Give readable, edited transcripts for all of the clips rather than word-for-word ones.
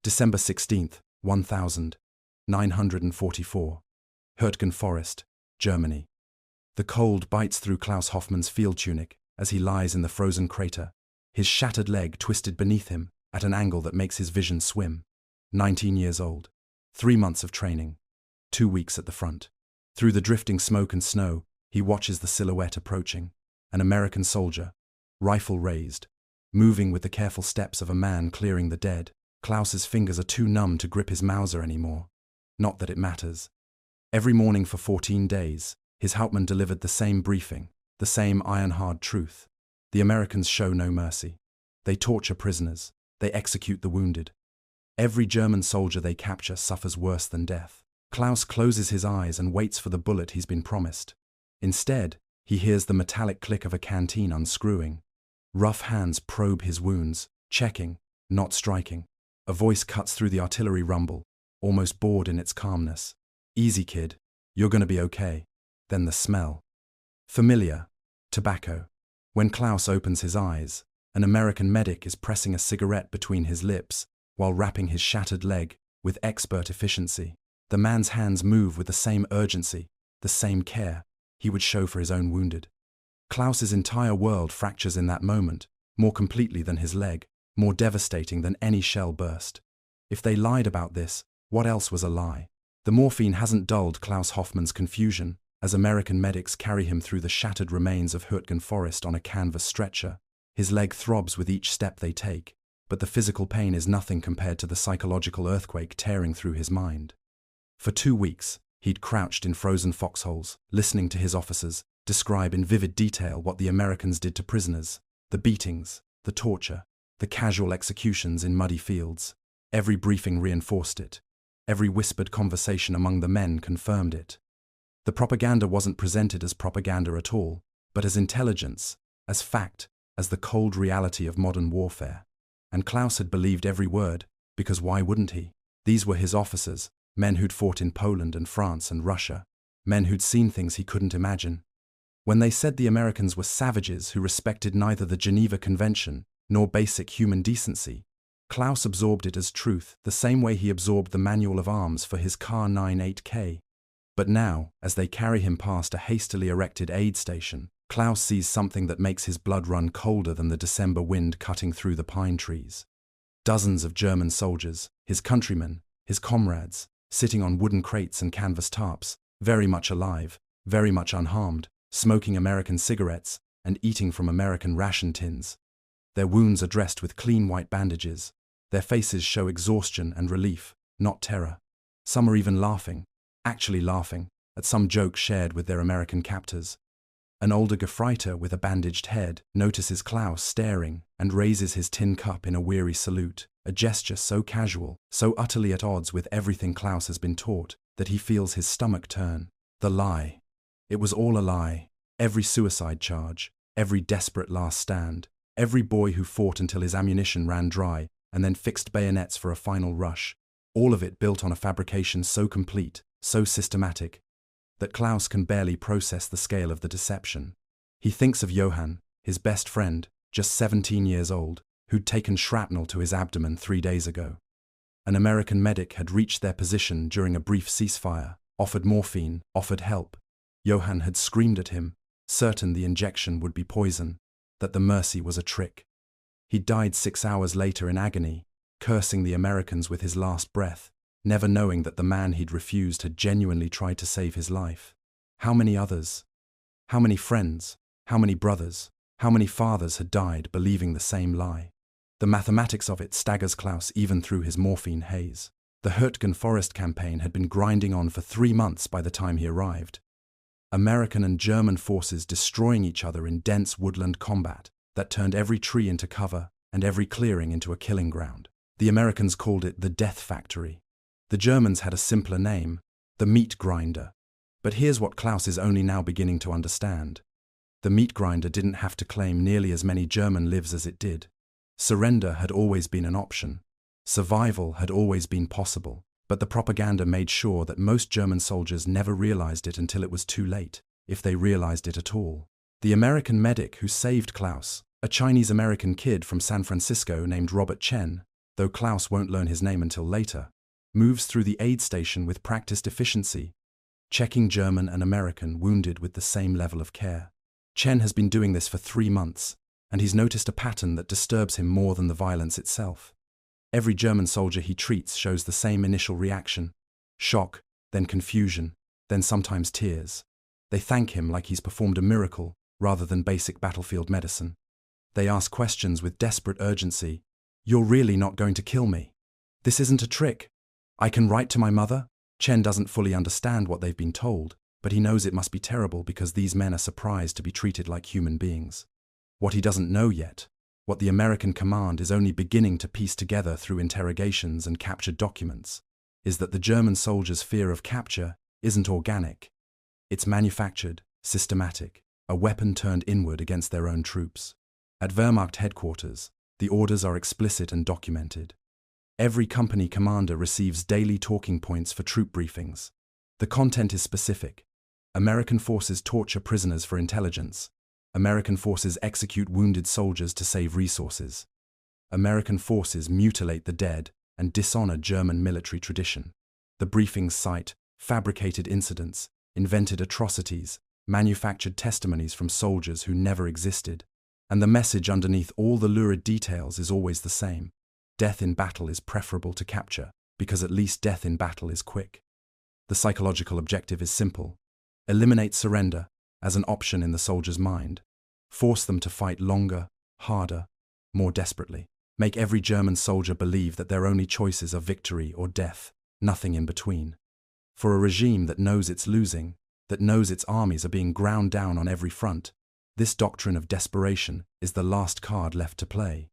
December 16th, 1944. Hürtgen Forest, Germany. The cold bites through Klaus Hoffmann's field tunic as he lies in the frozen crater, his shattered leg twisted beneath him at an angle that makes his vision swim. 19 years old. 3 months of training. 2 weeks at the front. Through the drifting smoke and snow, he watches the silhouette approaching. An American soldier, rifle raised, moving with the careful steps of a man clearing the dead. Klaus's fingers are too numb to grip his Mauser anymore. Not that it matters. Every morning for 14 days, his Hauptmann delivered the same briefing, the same iron-hard truth. The Americans show no mercy. They torture prisoners. They execute the wounded. Every German soldier they capture suffers worse than death. Klaus closes his eyes and waits for the bullet he's been promised. Instead, he hears the metallic click of a canteen unscrewing. Rough hands probe his wounds, checking, not striking. A voice cuts through the artillery rumble, almost bored in its calmness. "Easy, kid. You're gonna be okay." Then the smell. Familiar. Tobacco. When Klaus opens his eyes, an American medic is pressing a cigarette between his lips while wrapping his shattered leg with expert efficiency. The man's hands move with the same urgency, the same care he would show for his own wounded. Klaus's entire world fractures in that moment, more completely than his leg, more devastating than any shell burst. If they lied about this, what else was a lie? The morphine hasn't dulled Klaus Hoffmann's confusion as American medics carry him through the shattered remains of Hürtgen Forest on a canvas stretcher. His leg throbs with each step they take, but the physical pain is nothing compared to the psychological earthquake tearing through his mind. For 2 weeks, he'd crouched in frozen foxholes, listening to his officers describe in vivid detail what the Americans did to prisoners, the beatings, the torture, the casual executions in muddy fields. Every briefing reinforced it. Every whispered conversation among the men confirmed it. The propaganda wasn't presented as propaganda at all, but as intelligence, as fact, as the cold reality of modern warfare. And Klaus had believed every word, because why wouldn't he? These were his officers, men who'd fought in Poland and France and Russia, men who'd seen things he couldn't imagine. When they said the Americans were savages who respected neither the Geneva Convention nor basic human decency, Klaus absorbed it as truth the same way he absorbed the manual of arms for his Kar-98K. But now, as they carry him past a hastily erected aid station, Klaus sees something that makes his blood run colder than the December wind cutting through the pine trees. Dozens of German soldiers, his countrymen, his comrades, sitting on wooden crates and canvas tarps, very much alive, very much unharmed, smoking American cigarettes and eating from American ration tins. Their wounds are dressed with clean white bandages. Their faces show exhaustion and relief, not terror. Some are even laughing, actually laughing, at some joke shared with their American captors. An older Gefreiter with a bandaged head notices Klaus staring and raises his tin cup in a weary salute, a gesture so casual, so utterly at odds with everything Klaus has been taught, that he feels his stomach turn. The lie. It was all a lie. Every suicide charge, every desperate last stand, every boy who fought until his ammunition ran dry and then fixed bayonets for a final rush, all of it built on a fabrication so complete, so systematic, that Klaus can barely process the scale of the deception. He thinks of Johann, his best friend, just 17 years old, who'd taken shrapnel to his abdomen 3 days ago. An American medic had reached their position during a brief ceasefire, offered morphine, offered help. Johann had screamed at him, certain the injection would be poison, that the mercy was a trick. He died 6 hours later in agony, cursing the Americans with his last breath, never knowing that the man he'd refused had genuinely tried to save his life. How many others? How many friends? How many brothers? How many fathers had died believing the same lie? The mathematics of it staggers Klaus even through his morphine haze. The Hürtgen Forest campaign had been grinding on for 3 months by the time he arrived. American and German forces destroying each other in dense woodland combat that turned every tree into cover and every clearing into a killing ground. The Americans called it the Death Factory. The Germans had a simpler name, the Meat Grinder. But here's what Klaus is only now beginning to understand. The Meat Grinder didn't have to claim nearly as many German lives as it did. Surrender had always been an option. Survival had always been possible. But the propaganda made sure that most German soldiers never realized it until it was too late, if they realized it at all. The American medic who saved Klaus, a Chinese-American kid from San Francisco named Robert Chen, though Klaus won't learn his name until later, moves through the aid station with practiced efficiency, checking German and American wounded with the same level of care. Chen has been doing this for 3 months, and he's noticed a pattern that disturbs him more than the violence itself. Every German soldier he treats shows the same initial reaction: shock, then confusion, then sometimes tears. They thank him like he's performed a miracle rather than basic battlefield medicine. They ask questions with desperate urgency. "You're really not going to kill me? This isn't a trick? I can write to my mother?" Chen doesn't fully understand what they've been told, but he knows it must be terrible because these men are surprised to be treated like human beings. What he doesn't know yet, what the American command is only beginning to piece together through interrogations and captured documents, is that the German soldiers' fear of capture isn't organic. It's manufactured, systematic, a weapon turned inward against their own troops. At Wehrmacht headquarters, the orders are explicit and documented. Every company commander receives daily talking points for troop briefings. The content is specific. American forces torture prisoners for intelligence. American forces execute wounded soldiers to save resources. American forces mutilate the dead and dishonor German military tradition. The briefings cite fabricated incidents, invented atrocities, manufactured testimonies from soldiers who never existed. And the message underneath all the lurid details is always the same: death in battle is preferable to capture, because at least death in battle is quick. The psychological objective is simple: eliminate surrender as an option in the soldier's mind. Force them to fight longer, harder, more desperately. Make every German soldier believe that their only choices are victory or death, nothing in between. For a regime that knows it's losing, that knows its armies are being ground down on every front, this doctrine of desperation is the last card left to play.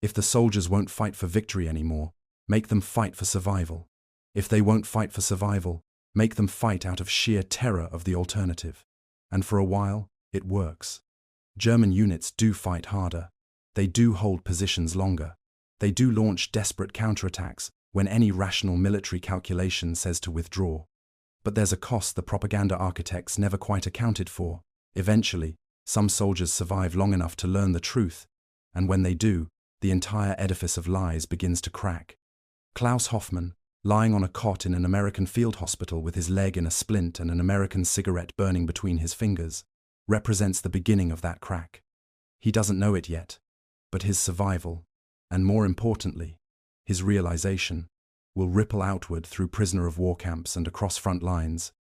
If the soldiers won't fight for victory anymore, make them fight for survival. If they won't fight for survival, make them fight out of sheer terror of the alternative. And for a while, it works. German units do fight harder. They do hold positions longer. They do launch desperate counterattacks when any rational military calculation says to withdraw. But there's a cost the propaganda architects never quite accounted for. Eventually, some soldiers survive long enough to learn the truth, and when they do, the entire edifice of lies begins to crack. Klaus Hoffmann, lying on a cot in an American field hospital with his leg in a splint and an American cigarette burning between his fingers, represents the beginning of that crack. He doesn't know it yet, but his survival, and more importantly, his realization, will ripple outward through prisoner of war camps and across front lines,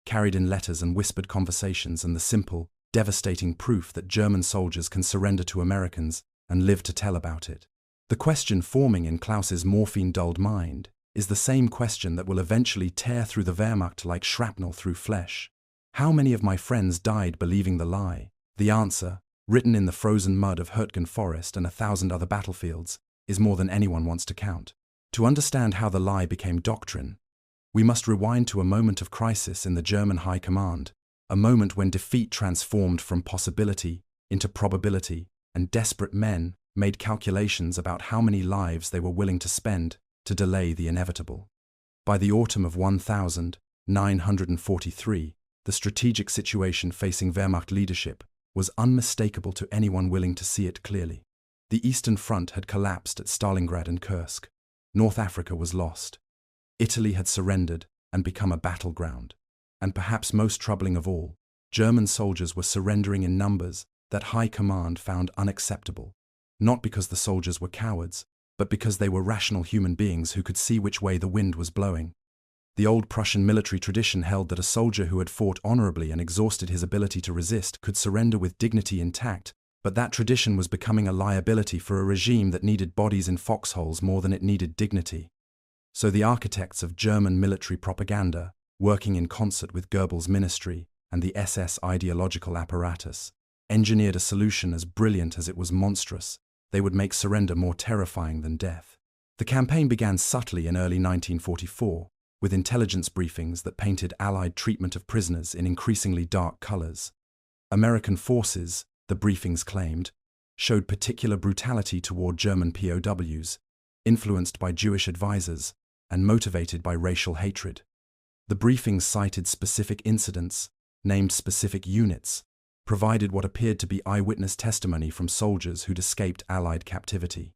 carried in letters and whispered conversations and the simple, devastating proof that German soldiers can surrender to Americans and live to tell about it. The question forming in Klaus's morphine-dulled mind is the same question that will eventually tear through the Wehrmacht like shrapnel through flesh. How many of my friends died believing the lie? The answer, written in the frozen mud of Hürtgen Forest and 1,000 other battlefields, is more than anyone wants to count. To understand how the lie became doctrine, we must rewind to a moment of crisis in the German High Command, a moment when defeat transformed from possibility into probability, and desperate men made calculations about how many lives they were willing to spend to delay the inevitable. By the autumn of 1943, the strategic situation facing Wehrmacht leadership was unmistakable to anyone willing to see it clearly. The Eastern Front had collapsed at Stalingrad and Kursk. North Africa was lost. Italy had surrendered and become a battleground. And perhaps most troubling of all, German soldiers were surrendering in numbers that High Command found unacceptable, not because the soldiers were cowards, but because they were rational human beings who could see which way the wind was blowing. The old Prussian military tradition held that a soldier who had fought honorably and exhausted his ability to resist could surrender with dignity intact, but that tradition was becoming a liability for a regime that needed bodies in foxholes more than it needed dignity. So the architects of German military propaganda, working in concert with Goebbels' ministry and the SS ideological apparatus, engineered a solution as brilliant as it was monstrous. They would make surrender more terrifying than death. The campaign began subtly in early 1944, with intelligence briefings that painted Allied treatment of prisoners in increasingly dark colors. American forces, the briefings claimed, showed particular brutality toward German POWs, influenced by Jewish advisors and motivated by racial hatred. The briefings cited specific incidents, named specific units, provided what appeared to be eyewitness testimony from soldiers who'd escaped Allied captivity.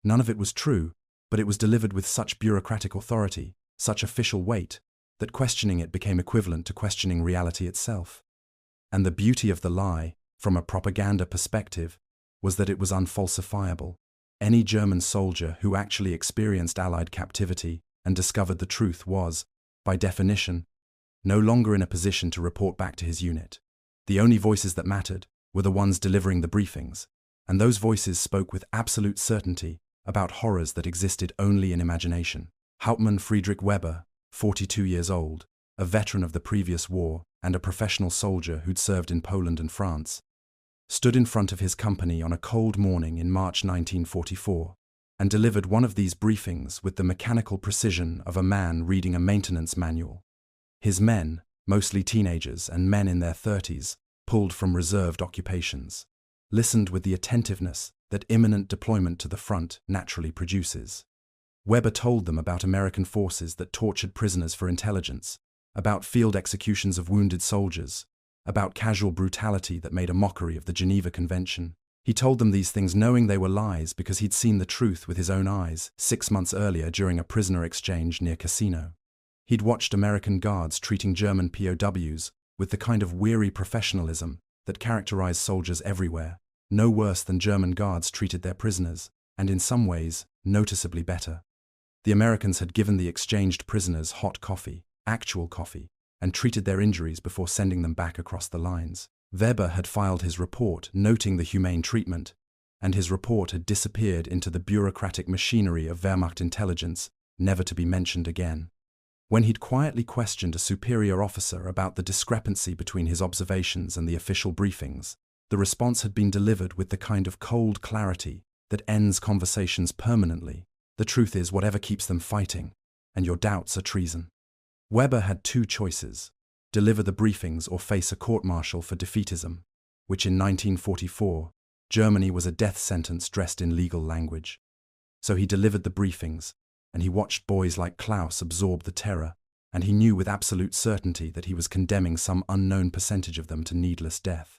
None of it was true, But it was delivered with such bureaucratic authority, such official weight, that questioning it became equivalent to questioning reality itself. And the beauty of the lie, from a propaganda perspective, was that it was unfalsifiable. Any German soldier who actually experienced Allied captivity and discovered the truth was, by definition, no longer in a position to report back to his unit. The only voices that mattered were the ones delivering the briefings, and those voices spoke with absolute certainty about horrors that existed only in imagination. Hauptmann Friedrich Weber, 42 years old, a veteran of the previous war and a professional soldier who'd served in Poland and France, stood in front of his company on a cold morning in March 1944 and delivered one of these briefings with the mechanical precision of a man reading a maintenance manual. His men, mostly teenagers and men in their 30s, pulled from reserved occupations, listened with the attentiveness that imminent deployment to the front naturally produces. Weber told them about American forces that tortured prisoners for intelligence, about field executions of wounded soldiers, about casual brutality that made a mockery of the Geneva Convention. He told them these things knowing they were lies because he'd seen the truth with his own eyes 6 months earlier during a prisoner exchange near Cassino. He'd watched American guards treating German POWs with the kind of weary professionalism that characterized soldiers everywhere, no worse than German guards treated their prisoners, and in some ways, noticeably better. The Americans had given the exchanged prisoners hot coffee, actual coffee, and treated their injuries before sending them back across the lines. Weber had filed his report noting the humane treatment, and his report had disappeared into the bureaucratic machinery of Wehrmacht intelligence, never to be mentioned again. When he'd quietly questioned a superior officer about the discrepancy between his observations and the official briefings, the response had been delivered with the kind of cold clarity that ends conversations permanently. The truth is whatever keeps them fighting, and your doubts are treason. Weber had two choices: deliver the briefings or face a court-martial for defeatism, which in 1944, Germany was a death sentence dressed in legal language. So he delivered the briefings, and he watched boys like Klaus absorb the terror, and he knew with absolute certainty that he was condemning some unknown percentage of them to needless death.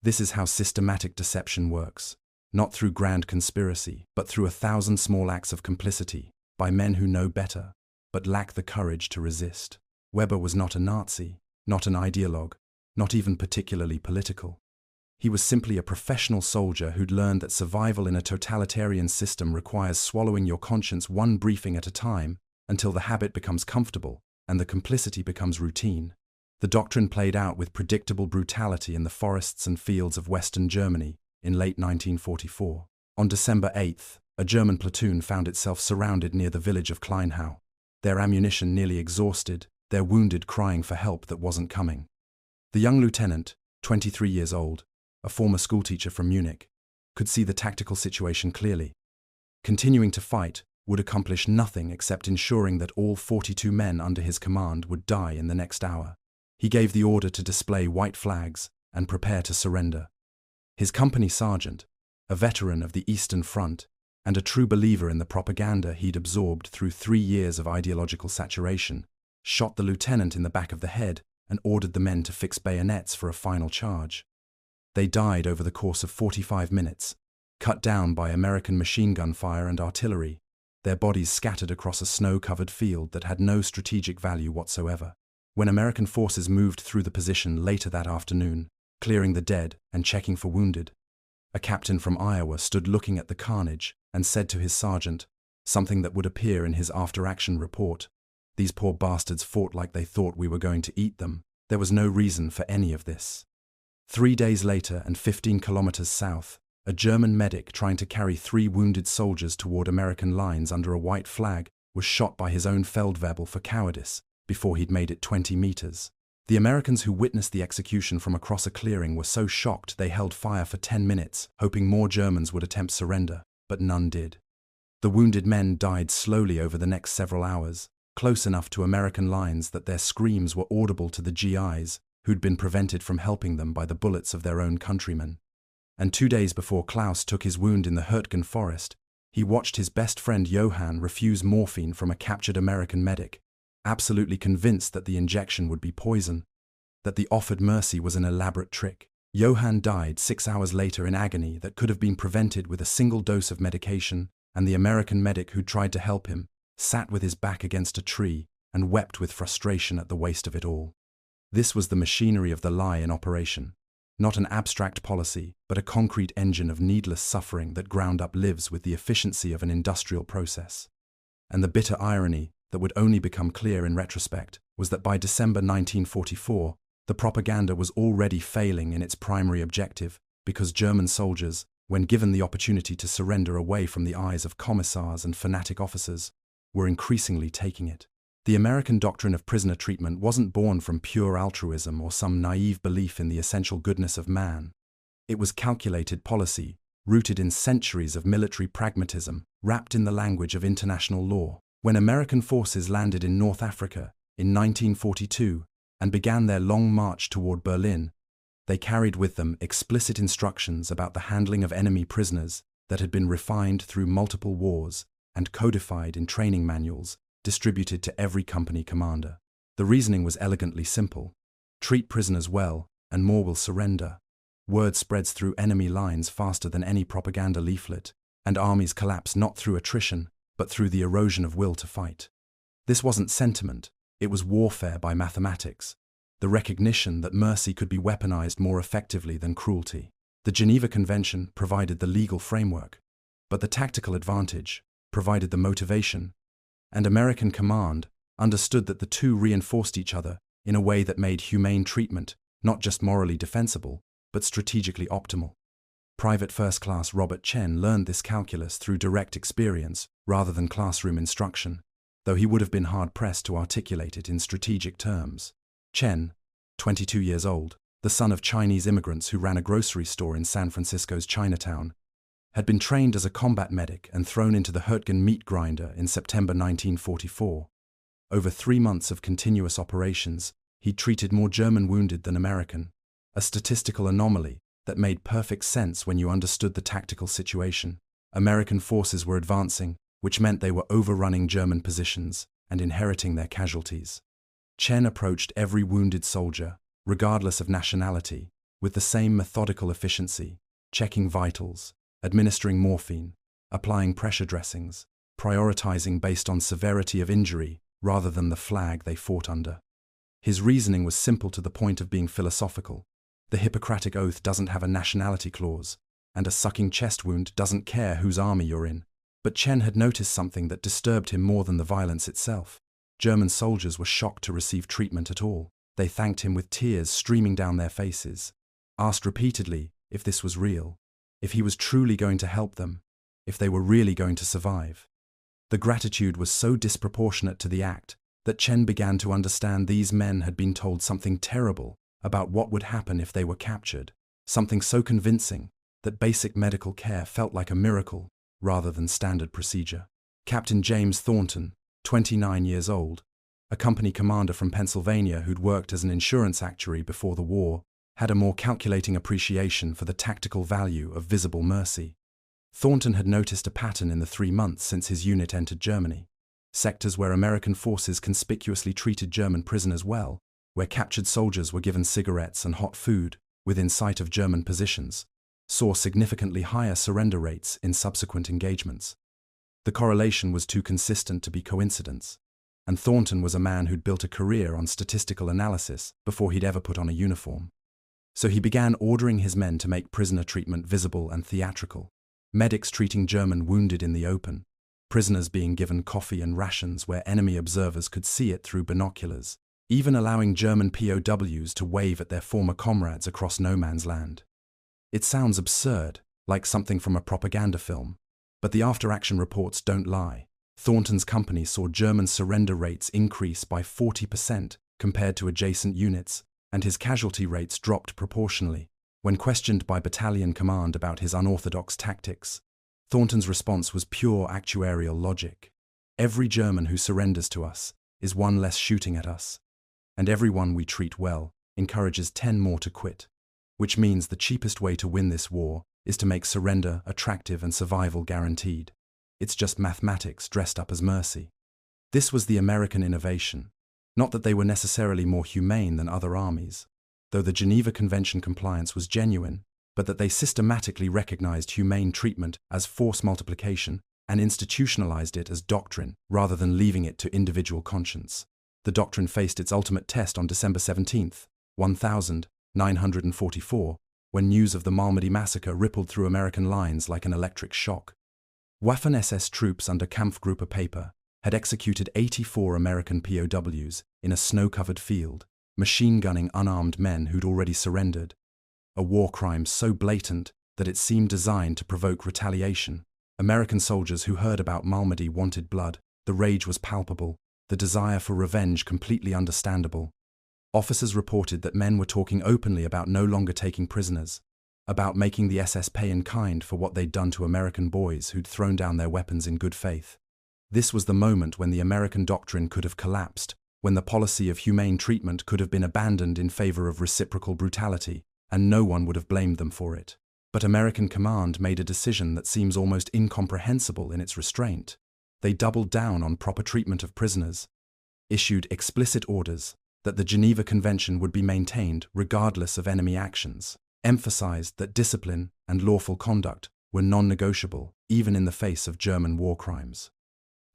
This is how systematic deception works, not through grand conspiracy, but through 1,000 small acts of complicity, by men who know better, but lack the courage to resist. Weber was not a Nazi, not an ideologue, not even particularly political. He was simply a professional soldier who'd learned that survival in a totalitarian system requires swallowing your conscience one briefing at a time until the habit becomes comfortable and the complicity becomes routine. The doctrine played out with predictable brutality in the forests and fields of Western Germany in late 1944. On December 8th, a German platoon found itself surrounded near the village of Kleinhau, their ammunition nearly exhausted, their wounded crying for help that wasn't coming. The young lieutenant, 23 years old, a former schoolteacher from Munich, could see the tactical situation clearly. Continuing to fight would accomplish nothing except ensuring that all 42 men under his command would die in the next hour. He gave the order to display white flags and prepare to surrender. His company sergeant, a veteran of the Eastern Front and a true believer in the propaganda he'd absorbed through 3 years of ideological saturation, shot the lieutenant in the back of the head and ordered the men to fix bayonets for a final charge. They died over the course of 45 minutes, cut down by American machine gun fire and artillery, their bodies scattered across a snow-covered field that had no strategic value whatsoever. When American forces moved through the position later that afternoon, clearing the dead and checking for wounded, a captain from Iowa stood looking at the carnage and said to his sergeant, something that would appear in his after-action report, "These poor bastards fought like they thought we were going to eat them. There was no reason for any of this." 3 days later and 15 kilometers south, a German medic trying to carry 3 wounded soldiers toward American lines under a white flag was shot by his own Feldwebel for cowardice before he'd made it 20 meters. The Americans who witnessed the execution from across a clearing were so shocked they held fire for 10 minutes, hoping more Germans would attempt surrender, but none did. The wounded men died slowly over the next several hours, close enough to American lines that their screams were audible to the GIs, who'd been prevented from helping them by the bullets of their own countrymen. And 2 days before Klaus took his wound in the Hürtgen forest, he watched his best friend Johann refuse morphine from a captured American medic, absolutely convinced that the injection would be poison, that the offered mercy was an elaborate trick. Johann died 6 hours later in agony that could have been prevented with a single dose of medication and the American medic who tried to help him sat with his back against a tree and wept with frustration at the waste of it all. This was the machinery of the lie in operation. Not an abstract policy, but a concrete engine of needless suffering that ground up lives with the efficiency of an industrial process. And the bitter irony that would only become clear in retrospect was that by December 1944, the propaganda was already failing in its primary objective because German soldiers, when given the opportunity to surrender away from the eyes of commissars and fanatic officers, were increasingly taking it. The American doctrine of prisoner treatment wasn't born from pure altruism or some naive belief in the essential goodness of man. It was calculated policy, rooted in centuries of military pragmatism, wrapped in the language of international law. When American forces landed in North Africa in 1942 and began their long march toward Berlin, they carried with them explicit instructions about the handling of enemy prisoners that had been refined through multiple wars and codified in training manuals distributed to every company commander. The reasoning was elegantly simple. Treat prisoners well, and more will surrender. Word spreads through enemy lines faster than any propaganda leaflet, and armies collapse not through attrition, but through the erosion of will to fight. This wasn't sentiment, it was warfare by mathematics, the recognition that mercy could be weaponized more effectively than cruelty. The Geneva Convention provided the legal framework, but the tactical advantage provided the motivation, and American command understood that the two reinforced each other in a way that made humane treatment not just morally defensible, but strategically optimal. Private First Class Robert Chen learned this calculus through direct experience rather than classroom instruction, though he would have been hard-pressed to articulate it in strategic terms. Chen, 22 years old, the son of Chinese immigrants who ran a grocery store in San Francisco's Chinatown, had been trained as a combat medic and thrown into the Hurtgen meat grinder in September 1944. Over 3 months of continuous operations, he'd treated more German wounded than American, a statistical anomaly that made perfect sense when you understood the tactical situation. American forces were advancing, which meant they were overrunning German positions and inheriting their casualties. Chen approached every wounded soldier, regardless of nationality, with the same methodical efficiency, checking vitals, administering morphine, applying pressure dressings, prioritizing based on severity of injury rather than the flag they fought under. His reasoning was simple to the point of being philosophical. The Hippocratic Oath doesn't have a nationality clause, and a sucking chest wound doesn't care whose army you're in. But Chen had noticed something that disturbed him more than the violence itself. German soldiers were shocked to receive treatment at all. They thanked him with tears streaming down their faces, asked repeatedly if this was real, if he was truly going to help them, if they were really going to survive. The gratitude was so disproportionate to the act that Chen began to understand these men had been told something terrible about what would happen if they were captured, something so convincing that basic medical care felt like a miracle rather than standard procedure. Captain James Thornton, 29 years old, a company commander from Pennsylvania who'd worked as an insurance actuary before the war, had a more calculating appreciation for the tactical value of visible mercy. Thornton had noticed a pattern in the 3 months since his unit entered Germany. Sectors where American forces conspicuously treated German prisoners well, where captured soldiers were given cigarettes and hot food within sight of German positions, saw significantly higher surrender rates in subsequent engagements. The correlation was too consistent to be coincidence, and Thornton was a man who'd built a career on statistical analysis before he'd ever put on a uniform. So he began ordering his men to make prisoner treatment visible and theatrical. Medics treating German wounded in the open, prisoners being given coffee and rations where enemy observers could see it through binoculars, even allowing German POWs to wave at their former comrades across no man's land. It sounds absurd, like something from a propaganda film, but the after-action reports don't lie. Thornton's company saw German surrender rates increase by 40% compared to adjacent units, and his casualty rates dropped proportionally. When questioned by battalion command about his unorthodox tactics, Thornton's response was pure actuarial logic. Every German who surrenders to us is one less shooting at us, and everyone we treat well encourages 10 more to quit, which means the cheapest way to win this war is to make surrender attractive and survival guaranteed. It's just mathematics dressed up as mercy. This was the American innovation, not that they were necessarily more humane than other armies, though the Geneva Convention compliance was genuine, but that they systematically recognized humane treatment as force multiplication and institutionalized it as doctrine rather than leaving it to individual conscience. The doctrine faced its ultimate test on December 17, 1944, when news of the Malmedy massacre rippled through American lines like an electric shock. Waffen-SS troops under Kampfgruppe Paper had executed 84 American POWs in a snow-covered field, machine-gunning unarmed men who'd already surrendered. A war crime so blatant that it seemed designed to provoke retaliation. American soldiers who heard about Malmedy wanted blood. The rage was palpable, the desire for revenge completely understandable. Officers reported that men were talking openly about no longer taking prisoners, about making the SS pay in kind for what they'd done to American boys who'd thrown down their weapons in good faith. This was the moment when the American doctrine could have collapsed, when the policy of humane treatment could have been abandoned in favor of reciprocal brutality, and no one would have blamed them for it. But American command made a decision that seems almost incomprehensible in its restraint. They doubled down on proper treatment of prisoners, issued explicit orders that the Geneva Convention would be maintained regardless of enemy actions, emphasized that discipline and lawful conduct were non-negotiable even in the face of German war crimes.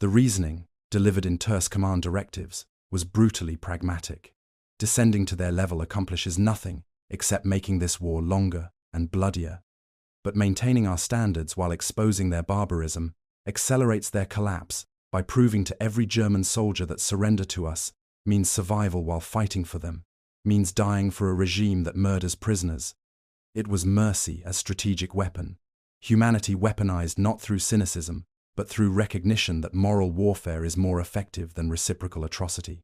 The reasoning, delivered in terse command directives, was brutally pragmatic. Descending to their level accomplishes nothing except making this war longer and bloodier. But maintaining our standards while exposing their barbarism accelerates their collapse by proving to every German soldier that surrender to us means survival while fighting for them, means dying for a regime that murders prisoners. It was mercy as strategic weapon, humanity weaponized not through cynicism, but through recognition that moral warfare is more effective than reciprocal atrocity.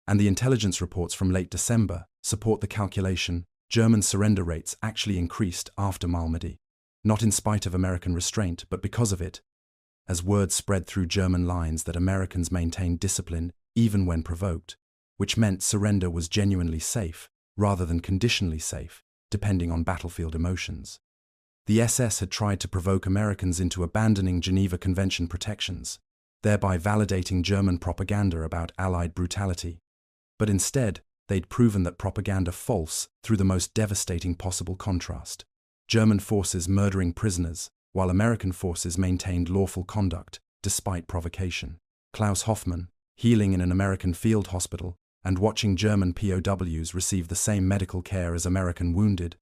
And the intelligence reports from late December support the calculation German surrender rates actually increased after Malmedy, not in spite of American restraint, but because of it, as word spread through German lines that Americans maintained discipline even when provoked, which meant surrender was genuinely safe rather than conditionally safe, depending on battlefield emotions. The SS had tried to provoke Americans into abandoning Geneva Convention protections, thereby validating German propaganda about Allied brutality. But instead, they'd proven that propaganda false through the most devastating possible contrast. German forces murdering prisoners, while American forces maintained lawful conduct despite provocation. Klaus Hoffmann, healing in an American field hospital and watching German POWs receive the same medical care as American wounded,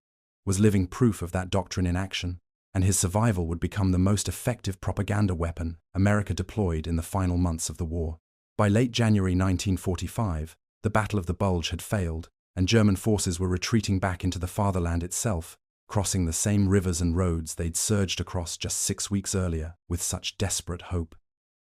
was living proof of that doctrine in action, and his survival would become the most effective propaganda weapon America deployed in the final months of the war. By late January 1945, the Battle of the Bulge had failed, and German forces were retreating back into the fatherland itself, crossing the same rivers and roads they'd surged across just 6 weeks earlier with such desperate hope.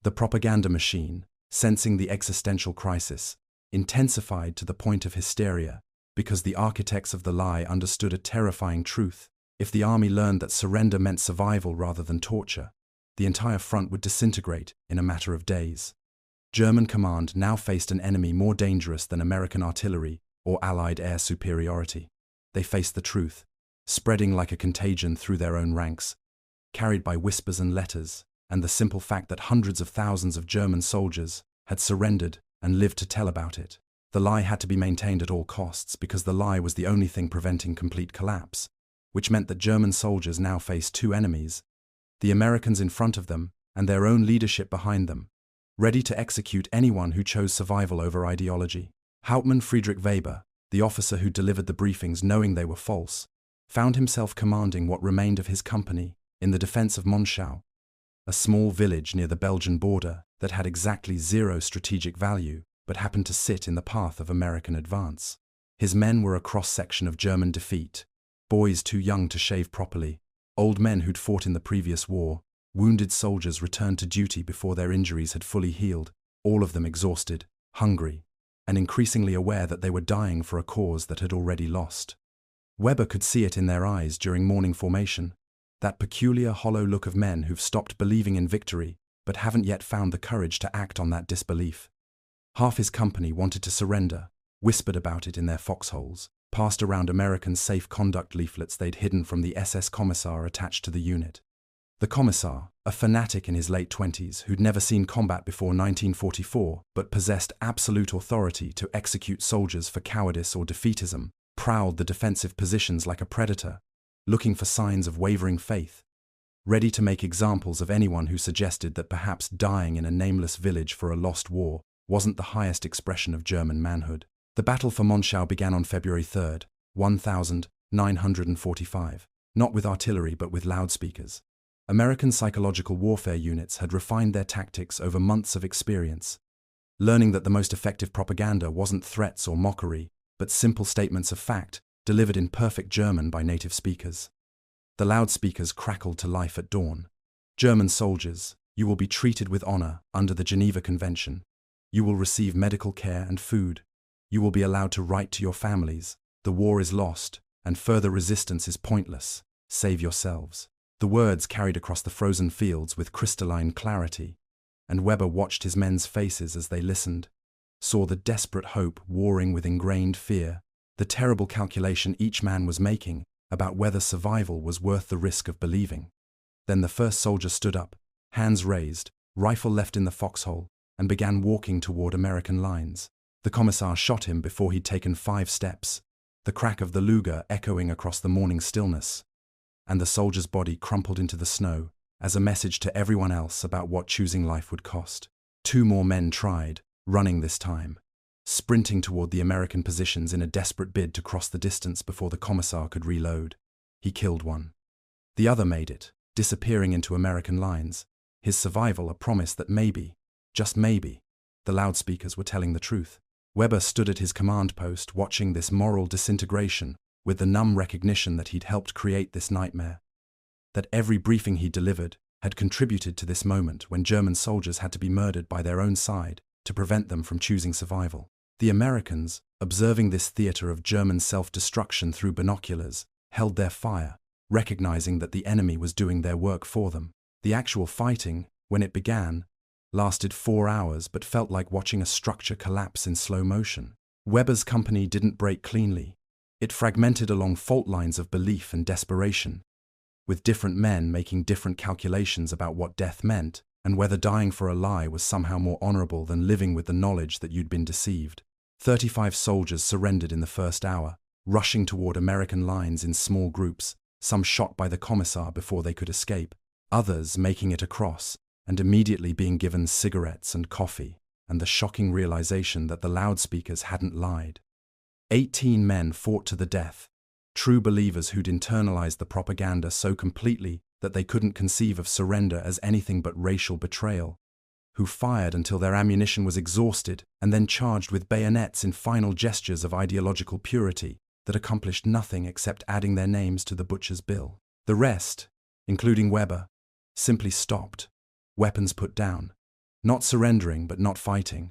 The propaganda machine, sensing the existential crisis, intensified to the point of hysteria, because the architects of the lie understood a terrifying truth. If the army learned that surrender meant survival rather than torture, the entire front would disintegrate in a matter of days. German command now faced an enemy more dangerous than American artillery or Allied air superiority. They faced the truth, spreading like a contagion through their own ranks, carried by whispers and letters, and the simple fact that hundreds of thousands of German soldiers had surrendered and lived to tell about it. The lie had to be maintained at all costs because the lie was the only thing preventing complete collapse, which meant that German soldiers now faced two enemies, the Americans in front of them and their own leadership behind them, ready to execute anyone who chose survival over ideology. Hauptmann Friedrich Weber, the officer who delivered the briefings knowing they were false, found himself commanding what remained of his company in the defense of Monschau, a small village near the Belgian border that had exactly zero strategic value but happened to sit in the path of American advance. His men were a cross-section of German defeat, boys too young to shave properly, old men who'd fought in the previous war, wounded soldiers returned to duty before their injuries had fully healed, all of them exhausted, hungry, and increasingly aware that they were dying for a cause that had already lost. Weber could see it in their eyes during morning formation, that peculiar hollow look of men who've stopped believing in victory but haven't yet found the courage to act on that disbelief. Half his company wanted to surrender, whispered about it in their foxholes, passed around American safe conduct leaflets they'd hidden from the SS commissar attached to the unit. The commissar, a fanatic in his late 20s who'd never seen combat before 1944 but possessed absolute authority to execute soldiers for cowardice or defeatism, prowled the defensive positions like a predator, looking for signs of wavering faith. ready to make examples of anyone who suggested that perhaps dying in a nameless village for a lost war wasn't the highest expression of German manhood. The battle for Monschau began on February 3, 1945, not with artillery but with loudspeakers. American psychological warfare units had refined their tactics over months of experience, learning that the most effective propaganda wasn't threats or mockery, but simple statements of fact delivered in perfect German by native speakers. The loudspeakers crackled to life at dawn. German soldiers, you will be treated with honor under the Geneva Convention. You will receive medical care and food. You will be allowed to write to your families. The war is lost, and further resistance is pointless. Save yourselves. The words carried across the frozen fields with crystalline clarity, and Weber watched his men's faces as they listened, saw the desperate hope warring with ingrained fear, the terrible calculation each man was making about whether survival was worth the risk of believing. Then the first soldier stood up, hands raised, rifle left in the foxhole, and began walking toward American lines. The commissar shot him before he'd taken 5 steps, the crack of the Luger echoing across the morning stillness, and the soldier's body crumpled into the snow as a message to everyone else about what choosing life would cost. 2 more men tried, running this time, sprinting toward the American positions in a desperate bid to cross the distance before the commissar could reload. He killed one. The other made it, disappearing into American lines, his survival a promise that maybe, just maybe, the loudspeakers were telling the truth. Weber stood at his command post watching this moral disintegration with the numb recognition that he'd helped create this nightmare, that every briefing he delivered had contributed to this moment when German soldiers had to be murdered by their own side to prevent them from choosing survival. The Americans, observing this theater of German self-destruction through binoculars, held their fire, recognizing that the enemy was doing their work for them. The actual fighting, when it began, lasted 4 hours but felt like watching a structure collapse in slow motion. Weber's company didn't break cleanly. It fragmented along fault lines of belief and desperation, with different men making different calculations about what death meant and whether dying for a lie was somehow more honorable than living with the knowledge that you'd been deceived. 35 soldiers surrendered in the first hour, rushing toward American lines in small groups, some shot by the commissar before they could escape, others making it across and immediately being given cigarettes and coffee, and the shocking realization that the loudspeakers hadn't lied. 18 men fought to the death, true believers who'd internalized the propaganda so completely that they couldn't conceive of surrender as anything but racial betrayal, who fired until their ammunition was exhausted and then charged with bayonets in final gestures of ideological purity that accomplished nothing except adding their names to the butcher's bill. The rest, including Weber, simply stopped, weapons put down, not surrendering but not fighting,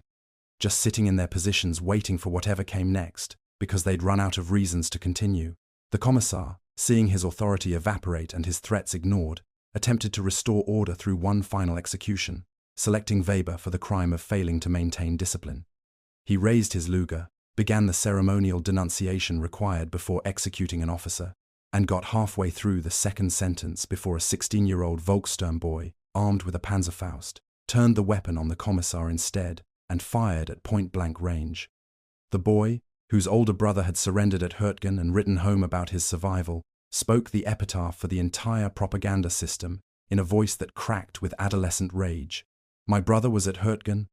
just sitting in their positions waiting for whatever came next, because they'd run out of reasons to continue. The commissar, seeing his authority evaporate and his threats ignored, attempted to restore order through one final execution, selecting Weber for the crime of failing to maintain discipline. He raised his Luger, began the ceremonial denunciation required before executing an officer, and got halfway through the second sentence before a 16-year-old Volkssturm boy, armed with a Panzerfaust, turned the weapon on the commissar instead and fired at point-blank range. The boy, whose older brother had surrendered at Hürtgen and written home about his survival, spoke the epitaph for the entire propaganda system in a voice that cracked with adolescent rage. "My brother was at Hürtgen.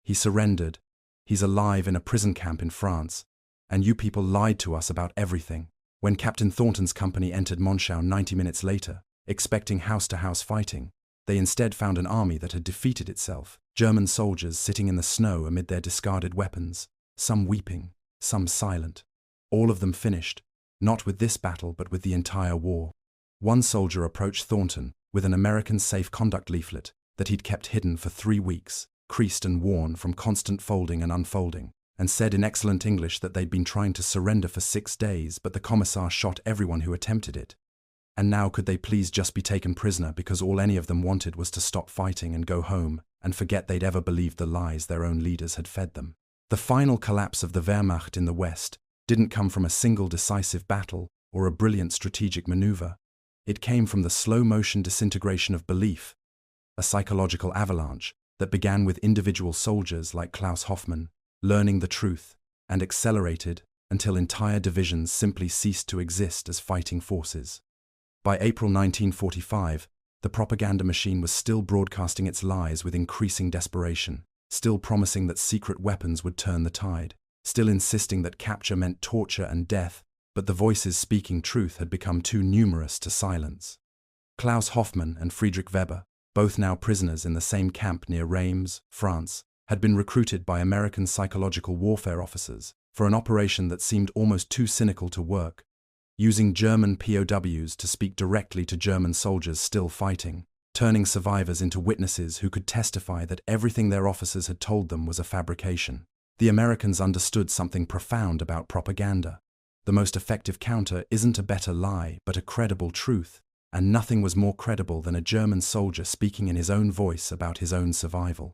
He surrendered. He's alive in a prison camp in France. And you people lied to us about everything." When Captain Thornton's company entered Monschau 90 minutes later, expecting house-to-house fighting, they instead found an army that had defeated itself, German soldiers sitting in the snow amid their discarded weapons, some weeping, some silent, all of them finished, not with this battle but with the entire war. One soldier approached Thornton with an American safe conduct leaflet that he'd kept hidden for 3 weeks, creased and worn from constant folding and unfolding, and said in excellent English that they'd been trying to surrender for 6 days but the commissar shot everyone who attempted it. And now could they please just be taken prisoner because all any of them wanted was to stop fighting and go home and forget they'd ever believed the lies their own leaders had fed them. The final collapse of the Wehrmacht in the West didn't come from a single decisive battle or a brilliant strategic maneuver. It came from the slow-motion disintegration of belief, a psychological avalanche that began with individual soldiers like Klaus Hoffmann learning the truth and accelerated until entire divisions simply ceased to exist as fighting forces. By April 1945, The propaganda machine was still broadcasting its lies with increasing desperation, still promising that secret weapons would turn the tide, still insisting that capture meant torture and death, but the voices speaking truth had become too numerous to silence. Klaus Hoffmann and Friedrich Weber, both now prisoners in the same camp near Reims, France, had been recruited by American psychological warfare officers for an operation that seemed almost too cynical to work, using German POWs to speak directly to German soldiers still fighting, turning survivors into witnesses who could testify that everything their officers had told them was a fabrication. The Americans understood something profound about propaganda. The most effective counter isn't a better lie, but a credible truth, and nothing was more credible than a German soldier speaking in his own voice about his own survival.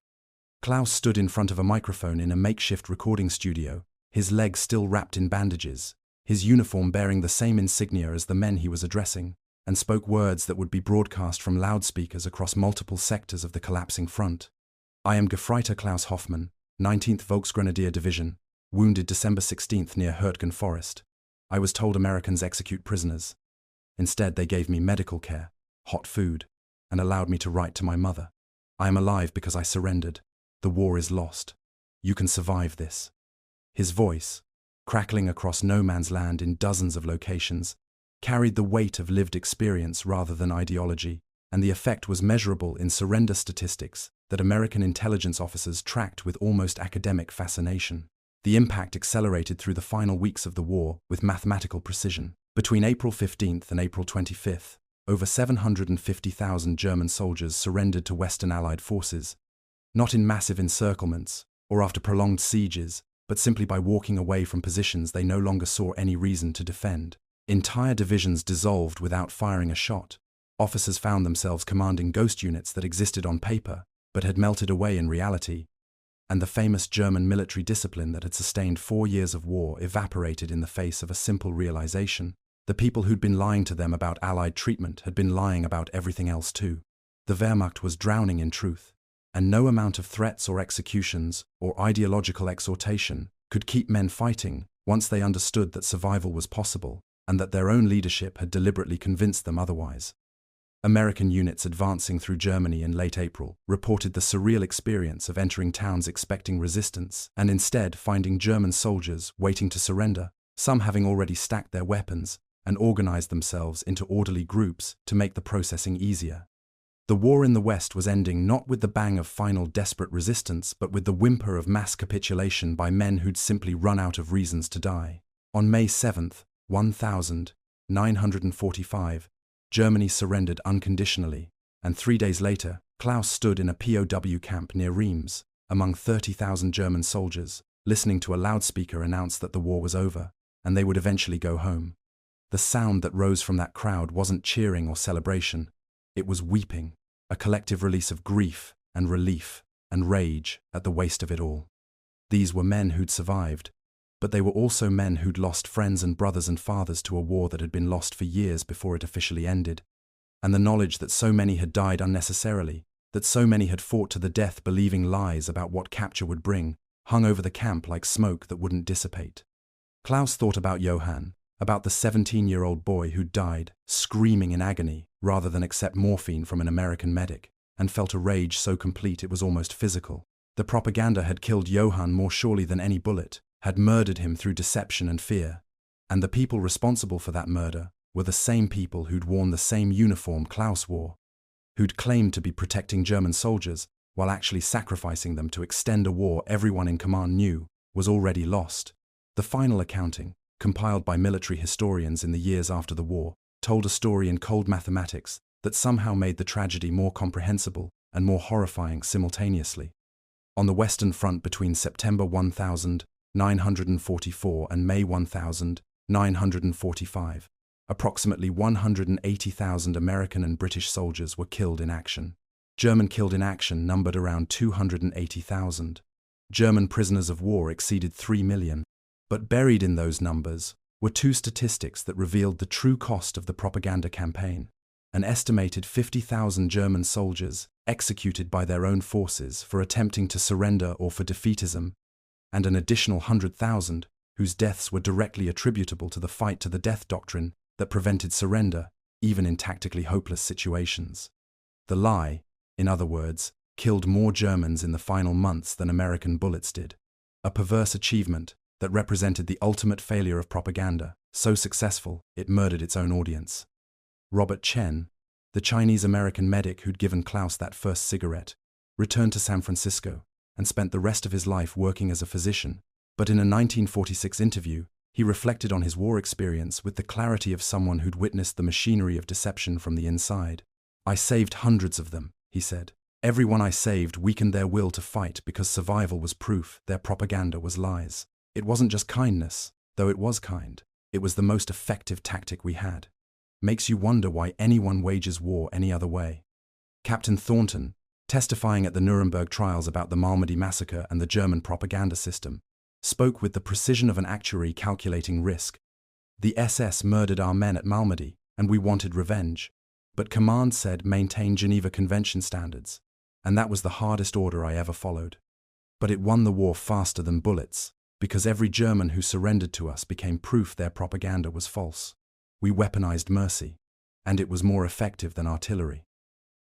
Klaus stood in front of a microphone in a makeshift recording studio, his legs still wrapped in bandages, his uniform bearing the same insignia as the men he was addressing, and spoke words that would be broadcast from loudspeakers across multiple sectors of the collapsing front. I am Gefreiter Klaus Hoffmann, 19th Volksgrenadier Division, wounded December 16th near Hürtgen Forest. I was told Americans execute prisoners. Instead, they gave me medical care, hot food, and allowed me to write to my mother. I am alive because I surrendered. The war is lost. You can survive this. His voice, crackling across no man's land in dozens of locations, carried the weight of lived experience rather than ideology, and the effect was measurable in surrender statistics that American intelligence officers tracked with almost academic fascination. The impact accelerated through the final weeks of the war with mathematical precision. Between April 15th and April 25th, over 750,000 German soldiers surrendered to Western Allied forces, not in massive encirclements or after prolonged sieges, but simply by walking away from positions they no longer saw any reason to defend. Entire divisions dissolved without firing a shot. Officers found themselves commanding ghost units that existed on paper, but had melted away in reality, and the famous German military discipline that had sustained 4 years of war evaporated in the face of a simple realization. The people who'd been lying to them about Allied treatment had been lying about everything else too. The Wehrmacht was drowning in truth, and no amount of threats or executions or ideological exhortation could keep men fighting once they understood that survival was possible and that their own leadership had deliberately convinced them otherwise. American units advancing through Germany in late April reported the surreal experience of entering towns expecting resistance and instead finding German soldiers waiting to surrender, some having already stacked their weapons and organized themselves into orderly groups to make the processing easier. The war in the West was ending not with the bang of final desperate resistance, but with the whimper of mass capitulation by men who'd simply run out of reasons to die. On May 7th, 1945, Germany surrendered unconditionally, and 3 days later, Klaus stood in a POW camp near Reims, among 30,000 German soldiers, listening to a loudspeaker announce that the war was over, and they would eventually go home. The sound that rose from that crowd wasn't cheering or celebration, it was weeping, a collective release of grief and relief and rage at the waste of it all. These were men who'd survived, but they were also men who'd lost friends and brothers and fathers to a war that had been lost for years before it officially ended. And the knowledge that so many had died unnecessarily, that so many had fought to the death believing lies about what capture would bring, hung over the camp like smoke that wouldn't dissipate. Klaus thought about Johann, about the 17-year-old boy who'd died, screaming in agony, rather than accept morphine from an American medic, and felt a rage so complete it was almost physical. The propaganda had killed Johann more surely than any bullet, had murdered him through deception and fear, and the people responsible for that murder were the same people who'd worn the same uniform Klaus wore, who'd claimed to be protecting German soldiers while actually sacrificing them to extend a war everyone in command knew was already lost. The final accounting, compiled by military historians in the years after the war, told a story in cold mathematics that somehow made the tragedy more comprehensible and more horrifying simultaneously. On the Western Front between September 1944 and May 1945, approximately 180,000 American and British soldiers were killed in action. German killed in action numbered around 280,000. German prisoners of war exceeded 3 million. But buried in those numbers were two statistics that revealed the true cost of the propaganda campaign: an estimated 50,000 German soldiers executed by their own forces for attempting to surrender or for defeatism, and an additional 100,000 whose deaths were directly attributable to the fight to the death doctrine that prevented surrender, even in tactically hopeless situations. The lie, in other words, killed more Germans in the final months than American bullets did. A perverse achievement that represented the ultimate failure of propaganda, so successful it murdered its own audience. Robert Chen, the Chinese-American medic who'd given Klaus that first cigarette, returned to San Francisco and spent the rest of his life working as a physician, but in a 1946 interview, he reflected on his war experience with the clarity of someone who'd witnessed the machinery of deception from the inside. "I saved hundreds of them," he said. "Everyone I saved weakened their will to fight because survival was proof their propaganda was lies. It wasn't just kindness, though it was kind. It was the most effective tactic we had. Makes you wonder why anyone wages war any other way." Captain Thornton, testifying at the Nuremberg trials about the Malmedy massacre and the German propaganda system, spoke with the precision of an actuary calculating risk. "The SS murdered our men at Malmedy, and we wanted revenge. But command said maintain Geneva Convention standards, and that was the hardest order I ever followed. But it won the war faster than bullets, because every German who surrendered to us became proof their propaganda was false. We weaponized mercy, and it was more effective than artillery."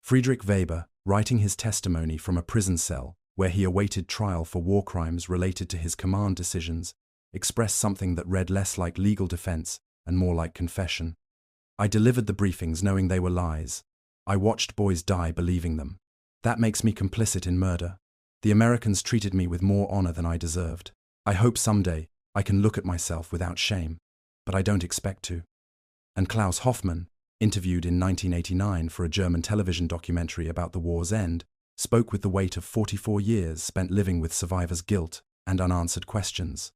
Friedrich Weber, writing his testimony from a prison cell where he awaited trial for war crimes related to his command decisions, expressed something that read less like legal defense and more like confession. "I delivered the briefings knowing they were lies. I watched boys die believing them. That makes me complicit in murder. The Americans treated me with more honor than I deserved. I hope someday I can look at myself without shame, but I don't expect to." And Klaus Hoffmann, interviewed in 1989 for a German television documentary about the war's end, spoke with the weight of 44 years spent living with survivors' guilt and unanswered questions.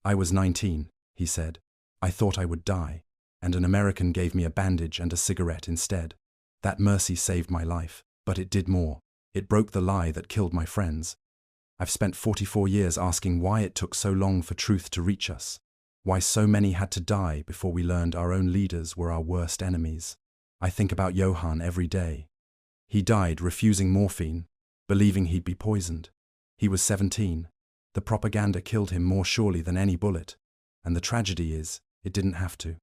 "I was 19, he said. "I thought I would die, and an American gave me a bandage and a cigarette instead. That mercy saved my life, but it did more. It broke the lie that killed my friends. I've spent 44 years asking why it took so long for truth to reach us, why so many had to die before we learned our own leaders were our worst enemies. I think about Johann every day. He died refusing morphine, believing he'd be poisoned. He was 17. The propaganda killed him more surely than any bullet, and the tragedy is, it didn't have to.